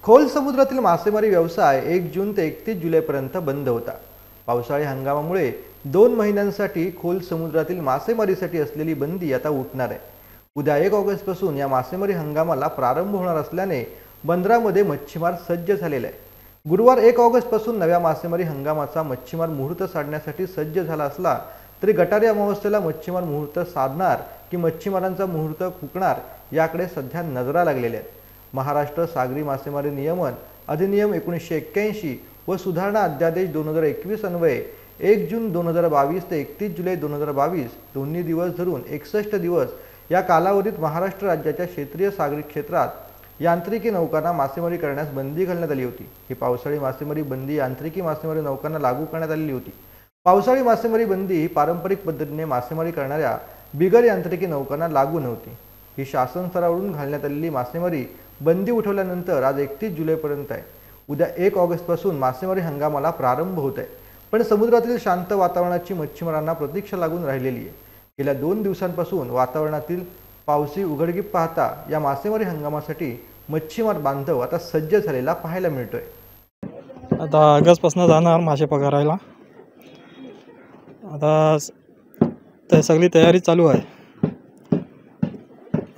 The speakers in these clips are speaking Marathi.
खोल समुद्रातील मासेमारी व्यवसाय 1 जून ते 31 जुलैपर्यंत बंद होता। पावसाळी हंगामामुळे 2 महिन्यांसाठी खोल समुद्रातील मासेमारीसाठी असलेली बंदी आता उठणार आहे। उद्या 1 ऑगस्टपासून या मासेमारी हंगामाला प्रारंभ होणार असल्याने बंदरामध्ये मच्छीमार सज्ज झालेले आहे। गुरुवार 1 ऑगस्टपासून नव्या मासेमारी हंगामाचा मच्छीमार मुहूर्त साधण्यासाठी सज्ज झाला असला तरी गटारी अमावस्येला मच्छीमार मुहूर्त साधणार की मच्छीमारांचा मुहूर्त फुकणार याकडे सध्या नजरा लागलेल्या आहेत। महाराष्ट्र सागरी मासेमारी नियमन अधिनियम 1981 व सुधारणा अध्यादेश 2021 अन्वये 1 जून 2022 ते 31 जुलै 2022 दोन्ही दिवस धरून 61 दिवस या कालावधीत महाराष्ट्र राज्याच्या क्षेत्रीय सागरी क्षेत्रात यांत्रिकी नौकांना मासेमारी करण्यास बंदी घालण्यात आली होती। ही पावसाळी मासेमारी बंदी यांत्रिकी मासेमारी नौकांना लागू करण्यात आलेली होती। पावसाळी मासेमारी बंदी ही पारंपरिक पद्धतीने मासेमारी करणाऱ्या बिगर यांत्रिकी नौकांना लागू नव्हती। ही शासन स्तरावरून घालण्यात आलेली मासेमारी बंदी उठवल्यानंतर आज 31 जुलैपर्यंत आहे। उद्या 1 ऑगस्टपासून मासेमारी हंगामाला प्रारंभ होत आहे, पण समुद्रातील शांत वातावरणाची मच्छीमारांना प्रतीक्षा लागून राहिलेली आहे। गेल्या 2 दिवसांपासून वातावरणातील पावसी उघडकीप पाहता या मासेमारी हंगामासाठी मच्छीमार बांधव आता सज्ज झालेला पाहायला मिळतोय। आता ऑगस्टपासून जाणार मासे पकडायला। आता सगळी तयारी चालू आहे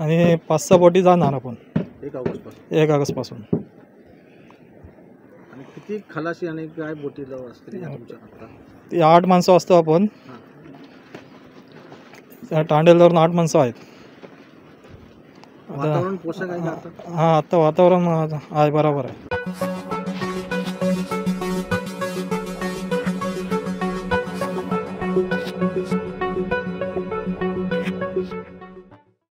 आणि 5-6 बोटी जाणार आपण 1 ऑगस्टपासून। आणि किती खलाशी आणि काय बोटीला असते तुमच्या? ती 8 माणसं असतो आपण। तांडेलवरून 8 माणसं आहेत। वातावरण पोषक आहे का आता? आता वातावरण आहे, बरोबर आहे।